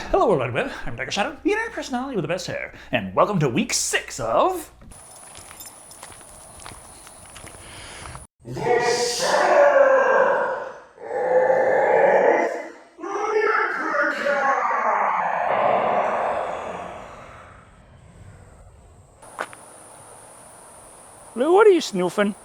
Hello World Wide Web, I'm Dr. Shado, the internet personality with the best hair, and welcome to week 6 of... Lou, what are you snoofing?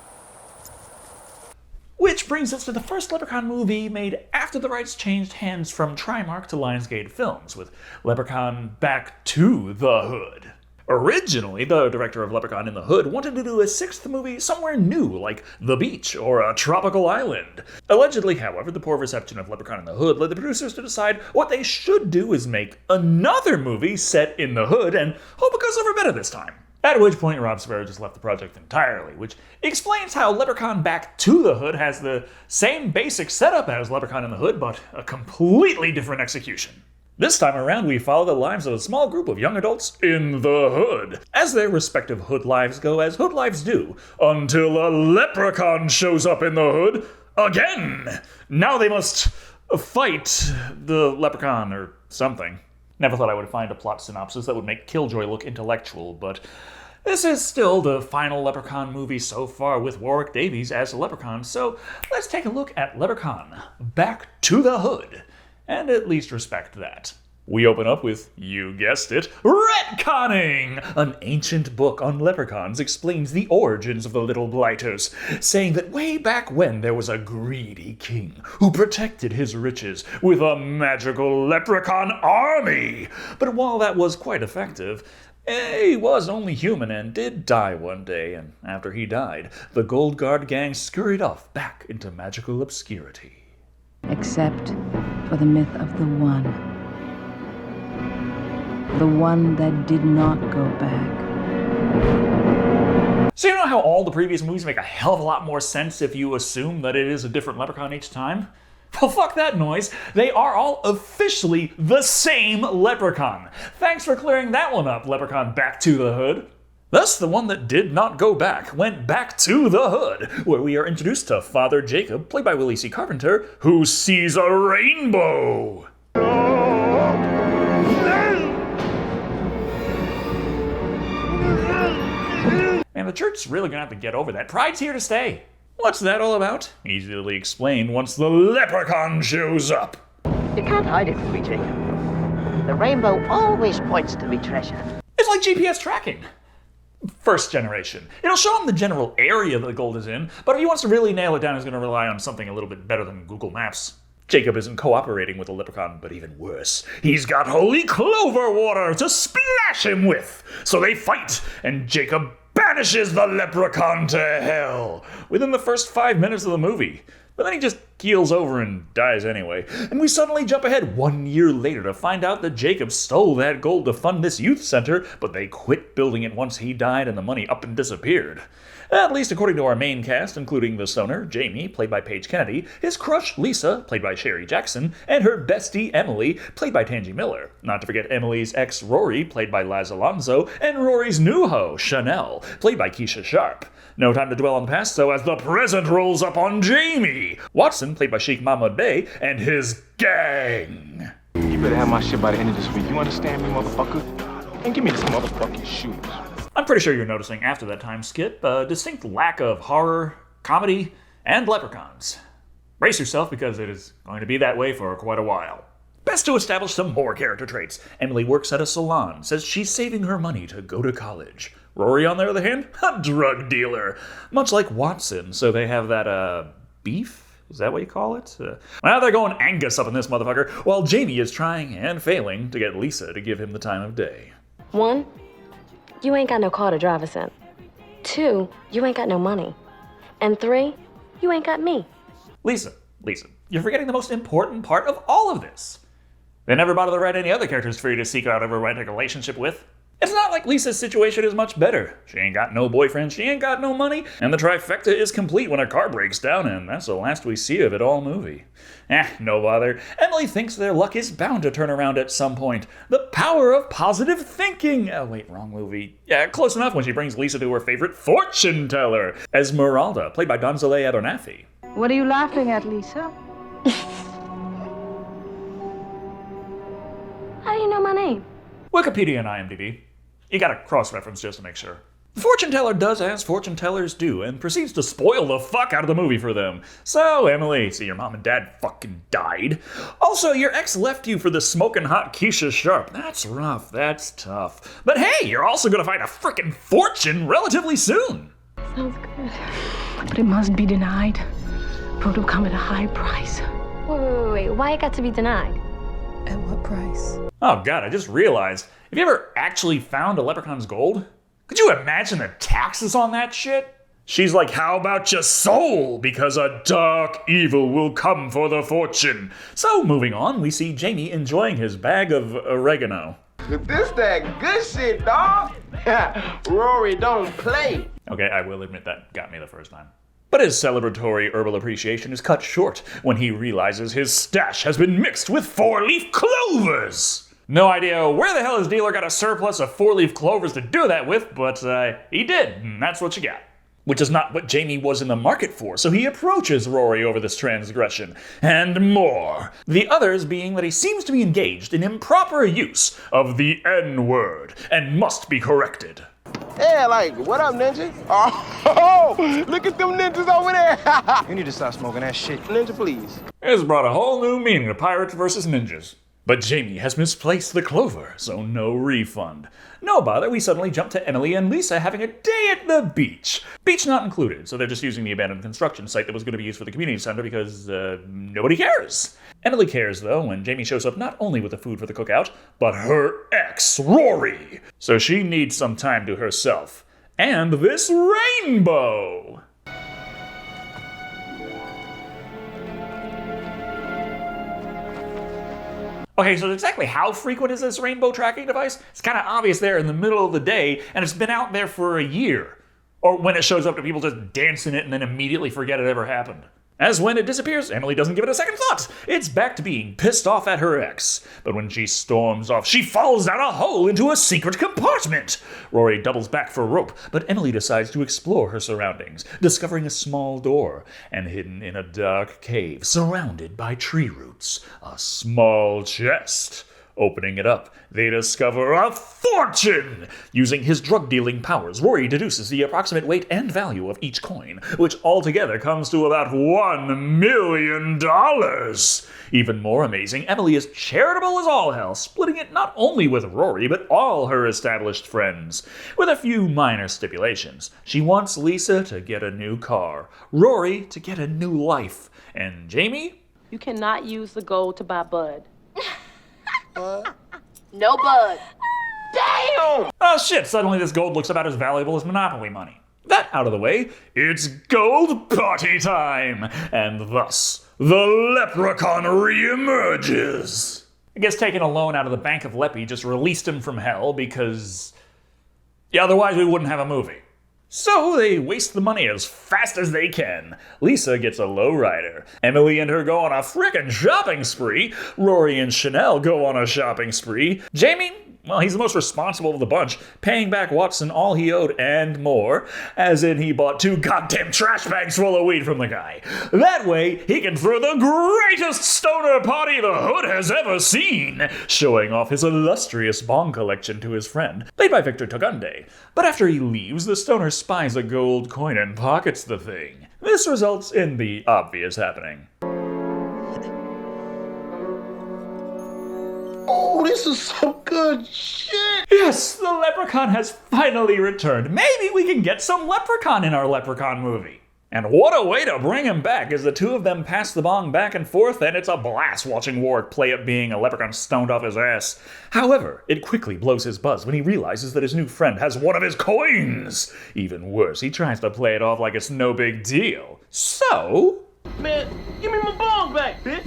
Which brings us to the first Leprechaun movie made after the rights changed hands from Trimark to Lionsgate Films, with Leprechaun Back to the Hood. Originally, the director of Leprechaun in the Hood wanted to do a 6th movie somewhere new, like the beach or a tropical island. Allegedly, however, the poor reception of Leprechaun in the Hood led the producers to decide what they should do is make another movie set in the Hood and hope it goes over better this time. At which point, Rob Sparrow just left the project entirely, which explains how Leprechaun Back to the Hood has the same basic setup as Leprechaun in the Hood, but a completely different execution. This time around, we follow the lives of a small group of young adults in the Hood, as their respective Hood lives go as Hood lives do, until a leprechaun shows up in the Hood again. Now they must fight the leprechaun or something. Never thought I would find a plot synopsis that would make Killjoy look intellectual, but this is still the final Leprechaun movie so far with Warwick Davis as the Leprechaun, so let's take a look at Leprechaun Back to the Hood, and at least respect that. We open up with, you guessed it, retconning! An ancient book on leprechauns explains the origins of the little blighters, saying that way back when there was a greedy king who protected his riches with a magical leprechaun army. But while that was quite effective, he was only human and did die one day, and after he died, the Gold Guard gang scurried off back into magical obscurity. Except for the myth of the one. The one that did not go back. So you know how all the previous movies make a hell of a lot more sense if you assume that it is a different leprechaun each time? Well, fuck that noise. They are all officially the same leprechaun. Thanks for clearing that one up, Leprechaun Back to the Hood. Thus, the one that did not go back went back to the Hood, where we are introduced to Father Jacob, played by Willie C. Carpenter, who sees a rainbow. And the church's really gonna have to get over that. Pride's here to stay. What's that all about? Easily explained once the leprechaun shows up. You can't hide it from me, Jacob. The rainbow always points to me treasure. It's like GPS tracking. First generation. It'll show him the general area that the gold is in, but if he wants to really nail it down, he's gonna rely on something a little bit better than Google Maps. Jacob isn't cooperating with the leprechaun, but even worse, he's got holy clover water to splash him with. So they fight, and Jacob banishes the leprechaun to hell within the first 5 minutes of the movie. But then he just keels over and dies anyway. And we suddenly jump ahead 1 year later to find out that Jacob stole that gold to fund this youth center, but they quit building it once he died and the money up and disappeared. At least according to our main cast, including the stoner, Jamie, played by Paige Kennedy, his crush, Lisa, played by Sherry Jackson, and her bestie, Emily, played by Tangi Miller. Not to forget Emily's ex, Rory, played by Liza Alonso, and Rory's new hoe, Chanel, played by Keisha Sharp. No time to dwell on the past, so as the present rolls up on Jamie, Watson, played by Sheikh Mahmoud Bey, and his gang. You better have my shit by the end of this week, you understand me, motherfucker? And give me this motherfucking shoes. I'm pretty sure you're noticing after that time skip a distinct lack of horror, comedy, and leprechauns. Brace yourself because it is going to be that way for quite a while. Best to establish some more character traits. Emily works at a salon, says she's saving her money to go to college. Rory, on the other hand, a drug dealer. Much like Watson, so they have that, beef? Is that what you call it? Well, they're going Angus up in this motherfucker, while Jamie is trying and failing to get Lisa to give him the time of day. 1, you ain't got no car to drive us in. 2, you ain't got no money. And 3, you ain't got me. Lisa, you're forgetting the most important part of all of this. They never bother to write any other characters for you to seek out a romantic relationship with. It's not like Lisa's situation is much better. She ain't got no boyfriend, she ain't got no money, and the trifecta is complete when her car breaks down, and that's the last we see of it all movie. No bother. Emily thinks their luck is bound to turn around at some point. The power of positive thinking. Oh, wait, wrong movie. Yeah, close enough when she brings Lisa to her favorite fortune teller, Esmeralda, played by Donzelle Abernathy. What are you laughing at, Lisa? How do you know my name? Wikipedia and IMDb. You gotta cross-reference just to make sure. The fortune teller does as fortune tellers do and proceeds to spoil the fuck out of the movie for them. So, Emily, see, your mom and dad fucking died. Also, your ex left you for the smoking hot Keisha Sharp. That's rough, that's tough. But hey, you're also gonna find a frickin' fortune relatively soon. Sounds good. But it must be denied, for it will come at a high price. Wait. Why it got to be denied? At what price? Oh god, I just realized. Have you ever actually found a leprechaun's gold? Could you imagine the taxes on that shit? She's like, how about your soul? Because a dark evil will come for the fortune. So, moving on, we see Jamie enjoying his bag of oregano. This that good shit, dog. Rory don't play. Okay, I will admit that got me the first time. But his celebratory herbal appreciation is cut short when he realizes his stash has been mixed with 4-leaf clovers. No idea where the hell his dealer got a surplus of 4-leaf clovers to do that with, but he did, and that's what you got. Which is not what Jamie was in the market for, so he approaches Rory over this transgression, and more. The others being that he seems to be engaged in improper use of the N-word, and must be corrected. Yeah, like, what up, ninja? Oh, look at them ninjas over there. You need to stop smoking that shit. Ninja, please. It's brought a whole new meaning to pirates versus ninjas. But Jamie has misplaced the clover, so no refund. No bother, we suddenly jump to Emily and Lisa having a day at the beach. Beach not included, so they're just using the abandoned construction site that was going to be used for the community center because, nobody cares. Emily cares, though, when Jamie shows up not only with the food for the cookout, but her ex, Rory. So she needs some time to herself. And this rainbow! Okay, so exactly how frequent is this rainbow tracking device? It's kind of obvious there in the middle of the day, and it's been out there for a year. Or when it shows up to people just dancing it and then immediately forget it ever happened. As when it disappears, Emily doesn't give it a second thought. It's back to being pissed off at her ex. But when she storms off, she falls down a hole into a secret compartment. Rory doubles back for rope, but Emily decides to explore her surroundings, discovering a small door, and hidden in a dark cave surrounded by tree roots, a small chest. Opening it up, they discover a fortune! Using his drug-dealing powers, Rory deduces the approximate weight and value of each coin, which altogether comes to about $1 million. Even more amazing, Emily is charitable as all hell, splitting it not only with Rory, but all her established friends. With a few minor stipulations. She wants Lisa to get a new car, Rory to get a new life, and Jamie? You cannot use the gold to buy bud. No bud. Damn! Oh shit, suddenly this gold looks about as valuable as Monopoly money. That out of the way, it's gold party time! And thus, the Leprechaun reemerges. I guess taking a loan out of the Bank of Leppie just released him from hell because... yeah, otherwise we wouldn't have a movie. So they waste the money as fast as they can. Lisa gets a lowrider. Emily and her go on a frickin' shopping spree. Rory and Chanel go on a shopping spree. Jamie, well, he's the most responsible of the bunch, paying back Watson all he owed and more, as in he bought 2 goddamn trash bags full of weed from the guy. That way, he can throw the greatest stoner party the hood has ever seen, showing off his illustrious bong collection to his friend, played by Victor Togunde. But after he leaves, the stoner spies a gold coin and pockets the thing. This results in the obvious happening. Oh, this is some good shit. Yes, the Leprechaun has finally returned. Maybe we can get some Leprechaun in our Leprechaun movie. And what a way to bring him back as the two of them pass the bong back and forth, and it's a blast watching Warwick play up being a leprechaun stoned off his ass. However, it quickly blows his buzz when he realizes that his new friend has one of his coins. Even worse, he tries to play it off like it's no big deal. So... Man, give me my bong back, bitch.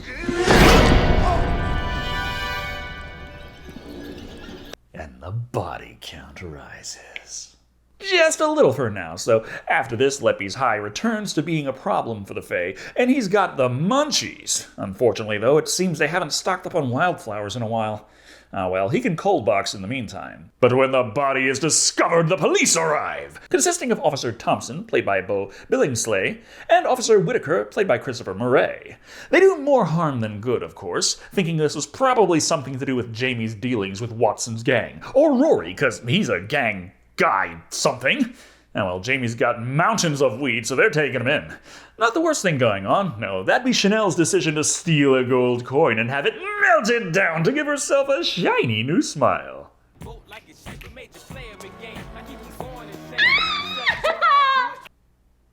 And the body count rises. Just a little for now, so after this, Leppie's high returns to being a problem for the Fae, and he's got the munchies. Unfortunately, though, it seems they haven't stocked up on wildflowers in a while. Ah, well, he can cold box in the meantime. But when the body is discovered, the police arrive, consisting of Officer Thompson, played by Bo Billingsley, and Officer Whitaker, played by Christopher Murray. They do more harm than good, of course, thinking this was probably something to do with Jamie's dealings with Watson's gang. Or Rory, because he's a gang guy something. Now, well, Jamie's got mountains of weed, so they're taking him in. Not the worst thing going on. No, that'd be Chanel's decision to steal a gold coin and have it melted down to give herself a shiny new smile.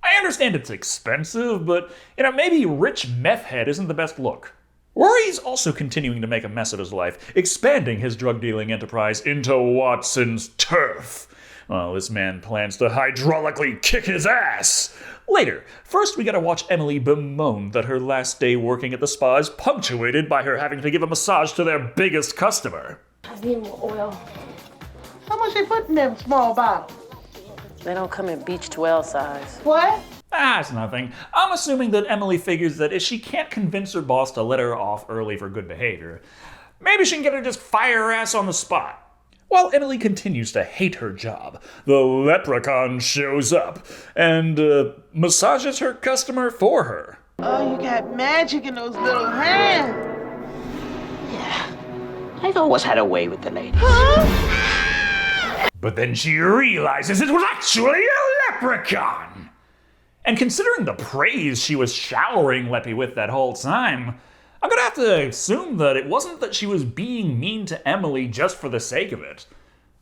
I understand it's expensive, but, maybe rich meth head isn't the best look. Rory's also continuing to make a mess of his life, expanding his drug-dealing enterprise into Watson's turf. Well, this man plans to hydraulically kick his ass. Later, first we gotta watch Emily bemoan that her last day working at the spa is punctuated by her having to give a massage to their biggest customer. I need more oil. How much they put in them small bottles? They don't come in beach 12 size. What? It's nothing. I'm assuming that Emily figures that if she can't convince her boss to let her off early for good behavior, maybe she can get her to just fire her ass on the spot. While Emily continues to hate her job, the Leprechaun shows up and massages her customer for her. Oh, you got magic in those little hands. Yeah, I've always had a way with the ladies. But then she realizes it was actually a leprechaun! And considering the praise she was showering Leppie with that whole time, I'm gonna have to assume that it wasn't that she was being mean to Emily just for the sake of it.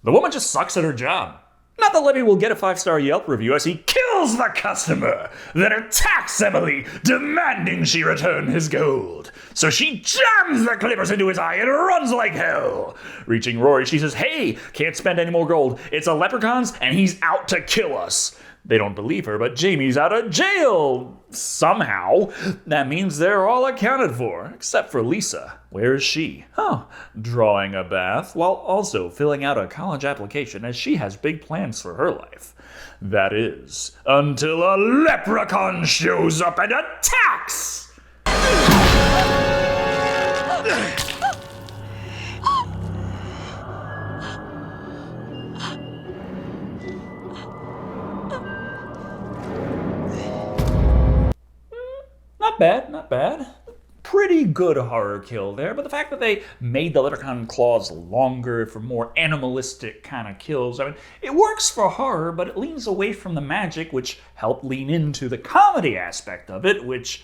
The woman just sucks at her job. Not that Leppie will get a 5-star Yelp review as he kills the customer, then attacks Emily, demanding she return his gold. So she jams the clippers into his eye and runs like hell. Reaching Rory, she says, "Hey, can't spend any more gold. It's a leprechaun's and he's out to kill us." They don't believe her, but Jamie's out of jail. Somehow. That means they're all accounted for, except for Lisa. Where is she? Oh, drawing a bath, while also filling out a college application as she has big plans for her life. That is, until a leprechaun shows up and attacks! Not bad. Pretty good horror kill there, but the fact that they made the leprechaun claws longer for more animalistic kind of kills, it works for horror, but it leans away from the magic, which helped lean into the comedy aspect of it, which,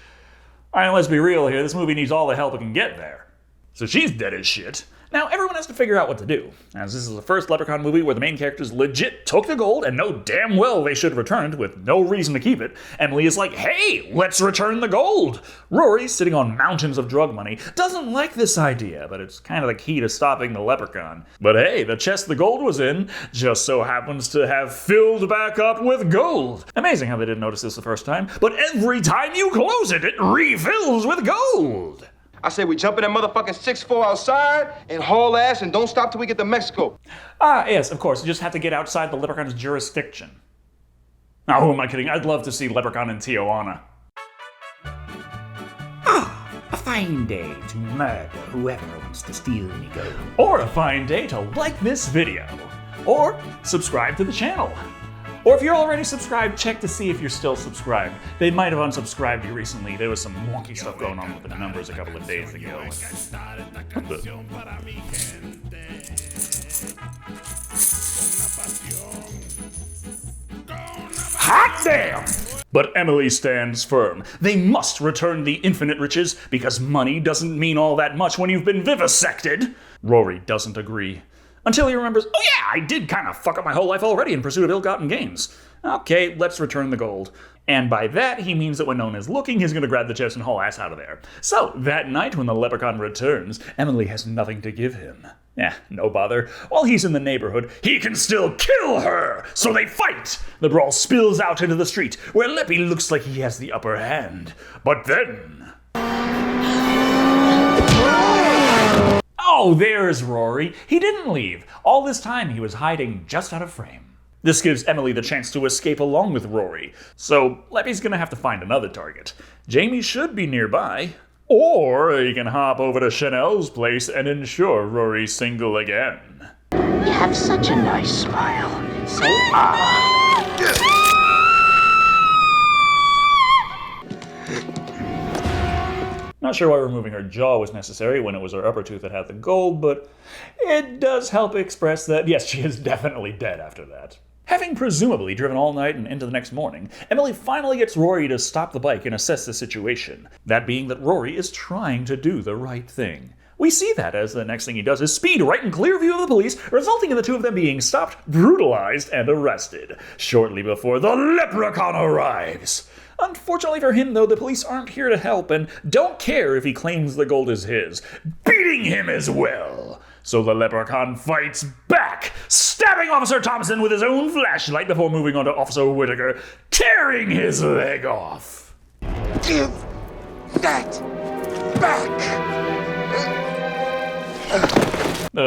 let's be real here, this movie needs all the help it can get there. So she's dead as shit. Now, everyone has to figure out what to do, as this is the first Leprechaun movie where the main characters legit took the gold and know damn well they should have returned with no reason to keep it. Emily is like, "Hey, let's return the gold!" Rory, sitting on mountains of drug money, doesn't like this idea, but it's kind of the key to stopping the Leprechaun. But hey, the chest the gold was in just so happens to have filled back up with gold. Amazing how they didn't notice this the first time, but every time you close it, it refills with gold! I say we jump in that motherfucking 6'4" outside and haul ass and don't stop till we get to Mexico. Yes, of course. You just have to get outside the Leprechaun's jurisdiction. Now, who am I kidding? I'd love to see Leprechaun in Tijuana. A fine day to murder whoever wants to steal any gold. Or a fine day to like this video. Or subscribe to the channel. Or if you're already subscribed, check to see if you're still subscribed. They might have unsubscribed you recently. There was some wonky stuff going on with the numbers a couple of days ago. Hot damn! But Emily stands firm. They must return the infinite riches because money doesn't mean all that much when you've been vivisected. Rory doesn't agree. Until he remembers, oh yeah, I did kind of fuck up my whole life already in pursuit of ill-gotten gains. Okay, let's return the gold. And by that, he means that when no one is looking, he's gonna grab the chest and haul ass out of there. So, that night when the leprechaun returns, Emily has nothing to give him. No bother. While he's in the neighborhood, he can still kill her! So they fight! The brawl spills out into the street, where Leppie looks like he has the upper hand. But then... Oh, there's Rory. He didn't leave. All this time he was hiding just out of frame. This gives Emily the chance to escape along with Rory. So Leppie's gonna have to find another target. Jamie should be nearby. Or he can hop over to Chanel's place and ensure Rory's single again. You have such a nice smile. Say ah. Not sure why removing her jaw was necessary when it was her upper tooth that had the gold, but it does help express that, yes, she is definitely dead after that. Having presumably driven all night and into the next morning, Emily finally gets Rory to stop the bike and assess the situation. That being that Rory is trying to do the right thing. We see that as the next thing he does is speed right in clear view of the police, resulting in the two of them being stopped, brutalized, and arrested, shortly before the Leprechaun arrives. Unfortunately for him, though, the police aren't here to help and don't care if he claims the gold is his, beating him as well. So the Leprechaun fights back, stabbing Officer Thompson with his own flashlight before moving on to Officer Whitaker, tearing his leg off. Give that back!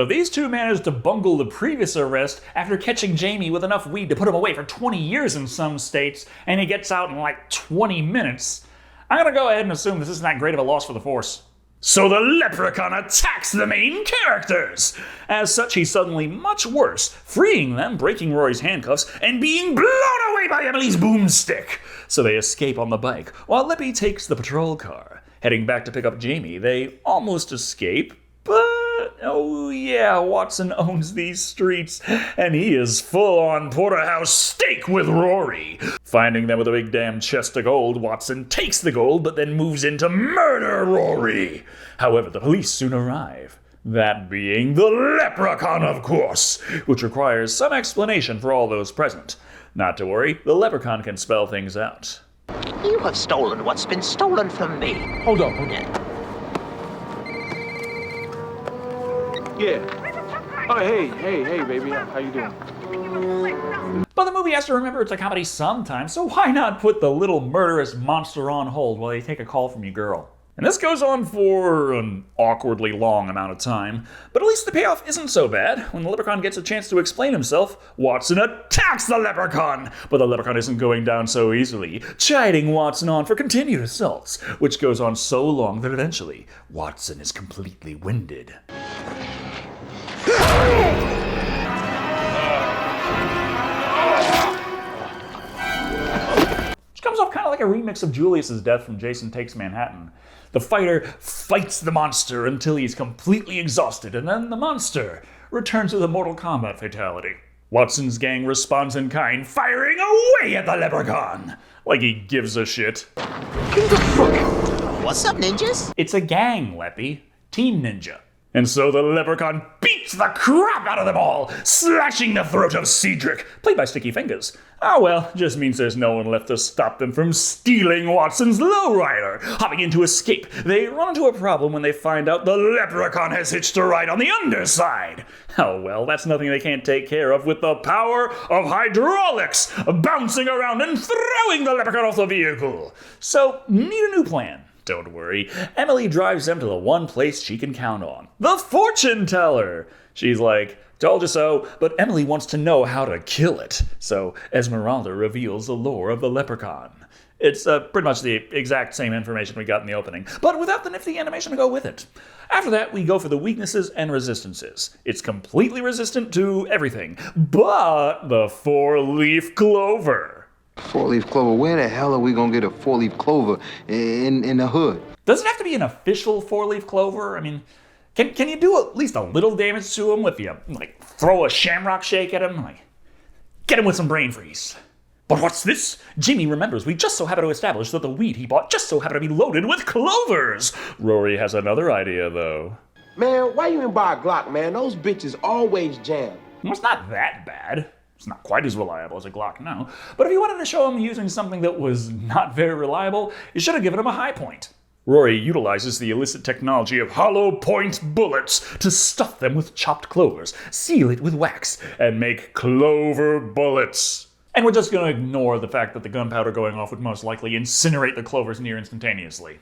These two managed to bungle the previous arrest after catching Jamie with enough weed to put him away for 20 years in some states, and he gets out in like 20 minutes. I'm gonna go ahead and assume this isn't that great of a loss for the force. So the Leprechaun attacks the main characters! As such, he's suddenly much worse, freeing them, breaking Rory's handcuffs, and being blown away by Emily's boomstick. So they escape on the bike, while Leppie takes the patrol car. Heading back to pick up Jamie, they almost escape, but, oh yeah, Watson owns these streets, and he is full-on porterhouse steak with Rory. Finding them with a big damn chest of gold, Watson takes the gold, but then moves in to murder Rory. However, the police soon arrive. That being the Leprechaun, of course, which requires some explanation for all those present. Not to worry, the Leprechaun can spell things out. You have stolen what's been stolen from me. Hold on. Yeah. Oh, hey, baby. How you doing? But the movie has to remember it's a comedy sometimes, so why not put the little murderous monster on hold while they take a call from your girl? And this goes on for an awkwardly long amount of time, but at least the payoff isn't so bad. When the Leprechaun gets a chance to explain himself, Watson attacks the Leprechaun! But the Leprechaun isn't going down so easily, chiding Watson on for continued assaults, which goes on so long that eventually, Watson is completely winded. Which comes off kind of like a remix of Julius's death from Jason Takes Manhattan. The fighter fights the monster until he's completely exhausted, and then the monster returns with a Mortal Kombat fatality. Watson's gang responds in kind, firing away at the Leprechaun, like he gives a shit. What's up, ninjas? It's a gang, Leppie. Team Ninja. And so the Leprechaun beats the crap out of them all, slashing the throat of Cedric, played by Sticky Fingers. Oh well, just means there's no one left to stop them from stealing Watson's lowrider. Hopping in to escape, they run into a problem when they find out the Leprechaun has hitched a ride on the underside. Oh well, that's nothing they can't take care of with the power of hydraulics, bouncing around and throwing the Leprechaun off the vehicle. So, need a new plan. Don't worry, Emily drives them to the one place she can count on. The fortune teller! She's like, told you so, but Emily wants to know how to kill it. So Esmeralda reveals the lore of the Leprechaun. It's pretty much the exact same information we got in the opening, but without the nifty animation to go with it. After that, we go for the weaknesses and resistances. It's completely resistant to everything, but the four-leaf clover. Four-leaf clover? Where the hell are we gonna get a four-leaf clover in the hood? Does it have to be an official four-leaf clover? I mean, can you do at least a little damage to him if you, like, throw a shamrock shake at him? Like, get him with some brain freeze. But what's this? Jimmy remembers we just so happen to establish that the weed he bought just so happened to be loaded with clovers. Rory has another idea, though. Man, why you didn't buy a Glock, man? Those bitches always jam. Well, it's not that bad. It's not quite as reliable as a Glock now, but if you wanted to show him using something that was not very reliable, you should have given him a high point. Rory utilizes the illicit technology of hollow point bullets to stuff them with chopped clovers, seal it with wax, and make clover bullets. And we're just going to ignore the fact that the gunpowder going off would most likely incinerate the clovers near instantaneously.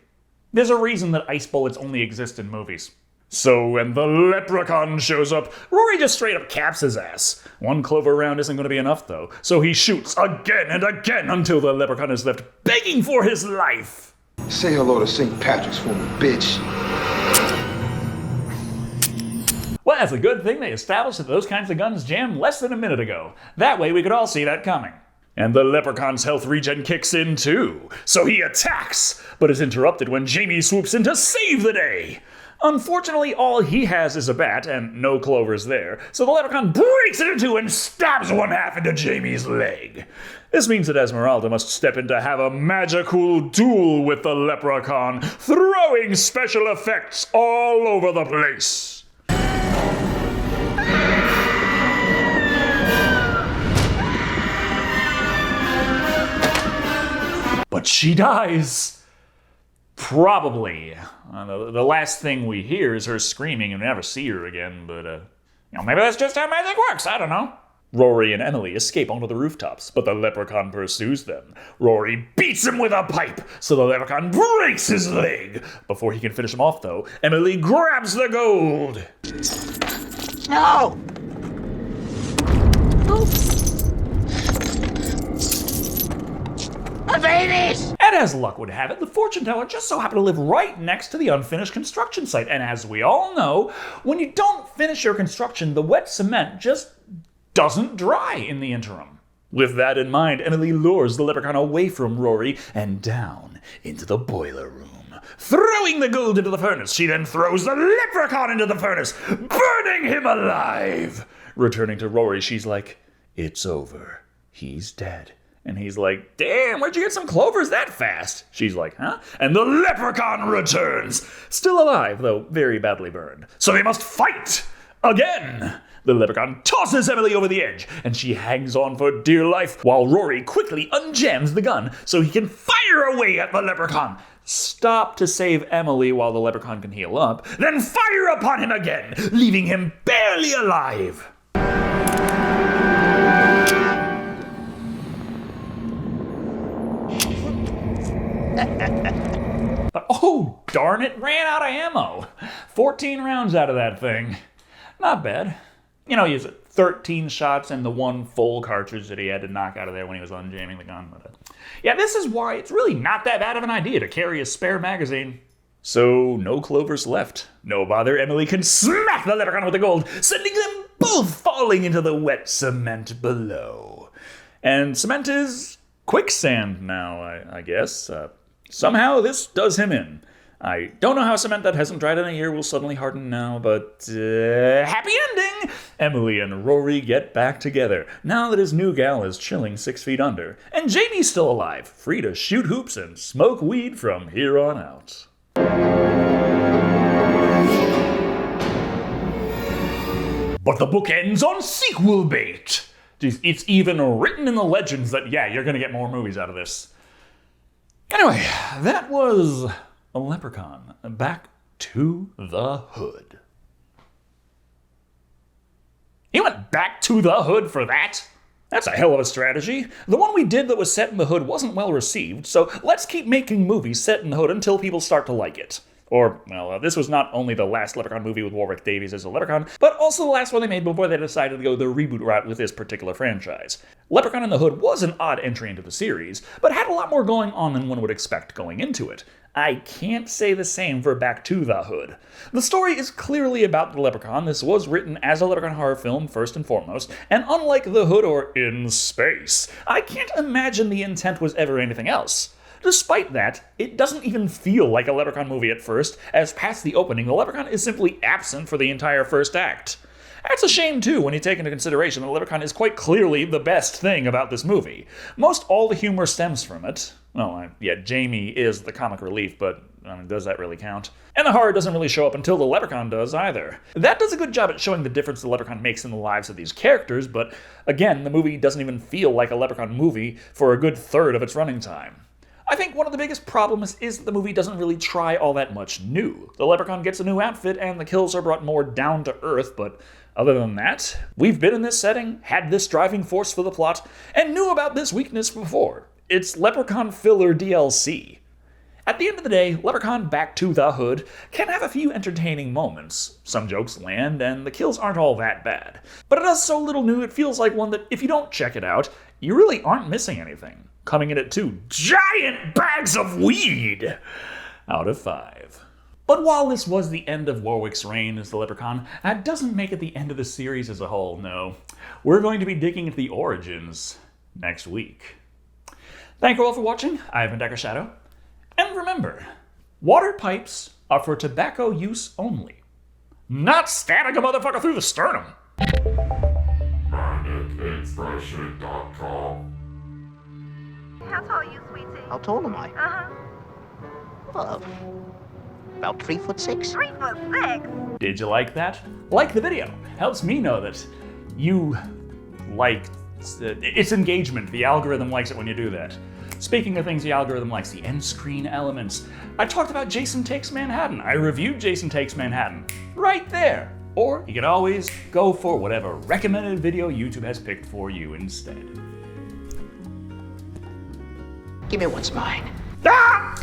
There's a reason that ice bullets only exist in movies. So when the Leprechaun shows up, Rory just straight up caps his ass. One clover round isn't going to be enough, though, so he shoots again and again until the Leprechaun is left begging for his life. Say hello to St. Patrick's for me, bitch. Well, that's a good thing they established that those kinds of guns jammed less than a minute ago. That way we could all see that coming. And the Leprechaun's health regen kicks in too, so he attacks, but is interrupted when Jamie swoops in to save the day. Unfortunately, all he has is a bat, and no Clover's there, so the Leprechaun breaks it in two and stabs one half into Jamie's leg. This means that Esmeralda must step in to have a magical duel with the Leprechaun, throwing special effects all over the place. But she dies. Probably. The last thing we hear is her screaming and we never see her again, but, maybe that's just how magic works, I don't know. Rory and Emily escape onto the rooftops, but the Leprechaun pursues them. Rory beats him with a pipe, so the Leprechaun breaks his leg. Before he can finish him off, though, Emily grabs the gold. No! My babies! And as luck would have it, the fortune teller just so happened to live right next to the unfinished construction site. And as we all know, when you don't finish your construction, the wet cement just doesn't dry in the interim. With that in mind, Emily lures the Leprechaun away from Rory and down into the boiler room. Throwing the gold into the furnace, she then throws the Leprechaun into the furnace, burning him alive. Returning to Rory, she's like, "It's over. He's dead." And he's like, "Damn, where'd you get some clovers that fast?" She's like, "Huh?" And the Leprechaun returns, still alive, though very badly burned. So they must fight again. The Leprechaun tosses Emily over the edge, and she hangs on for dear life, while Rory quickly unjams the gun so he can fire away at the Leprechaun. Stop to save Emily while the Leprechaun can heal up, then fire upon him again, leaving him barely alive. But oh, darn it, ran out of ammo. 14 rounds out of that thing. Not bad. He used 13 shots and the one full cartridge that he had to knock out of there when he was unjamming the gun. But, yeah, this is why it's really not that bad of an idea to carry a spare magazine. So, no clovers left. No bother, Emily can smack the Leprechaun with the gold, sending them both falling into the wet cement below. And cement is quicksand now, I guess. Somehow this does him in. I don't know how cement that hasn't dried in a year will suddenly harden now, but happy ending! Emily and Rory get back together, now that his new gal is chilling 6 feet under. And Jamie's still alive, free to shoot hoops and smoke weed from here on out. But the book ends on sequel bait! It's even written in the legends that, yeah, you're gonna get more movies out of this. Anyway, that was a Leprechaun. Back to the Hood. He went back to the Hood for that? That's a hell of a strategy. The one we did that was set in the Hood wasn't well received, so let's keep making movies set in the Hood until people start to like it. Or, well, this was not only the last Leprechaun movie with Warwick Davis as a Leprechaun, but also the last one they made before they decided to go the reboot route with this particular franchise. Leprechaun in the Hood was an odd entry into the series, but had a lot more going on than one would expect going into it. I can't say the same for Back to the Hood. The story is clearly about the Leprechaun. This was written as a Leprechaun horror film first and foremost, and unlike The Hood or In Space, I can't imagine the intent was ever anything else. Despite that, it doesn't even feel like a Leprechaun movie at first, as past the opening, the Leprechaun is simply absent for the entire first act. That's a shame too, when you take into consideration that Leprechaun is quite clearly the best thing about this movie. Most all the humor stems from it. Well, yeah, Jamie is the comic relief, but does that really count? And the horror doesn't really show up until the Leprechaun does either. That does a good job at showing the difference the Leprechaun makes in the lives of these characters, but again, the movie doesn't even feel like a Leprechaun movie for a good third of its running time. I think one of the biggest problems is that the movie doesn't really try all that much new. The Leprechaun gets a new outfit and the kills are brought more down to earth, but other than that, we've been in this setting, had this driving force for the plot, and knew about this weakness before. It's Leprechaun filler DLC. At the end of the day, Leprechaun Back to the Hood can have a few entertaining moments. Some jokes land, and the kills aren't all that bad. But it does so little new, it feels like one that if you don't check it out, you really aren't missing anything. coming in at 2 giant bags of weed out of 5. But while this was the end of Warwick's reign as the Leprechaun, that doesn't make it the end of the series as a whole, no. We're going to be digging into the origins next week. Thank you all for watching. I've been Dr. Shado. And remember, water pipes are for tobacco use only, not stabbing a motherfucker through the sternum. How tall are you, sweetie? How tall am I? Well, about 3'6". 3'6"? Did you like that? Like the video. Helps me know that you like its engagement. The algorithm likes it when you do that. Speaking of things the algorithm likes, the end screen elements. I talked about Jason Takes Manhattan. I reviewed Jason Takes Manhattan right there. Or you can always go for whatever recommended video YouTube has picked for you instead. Give me what's mine. Ah!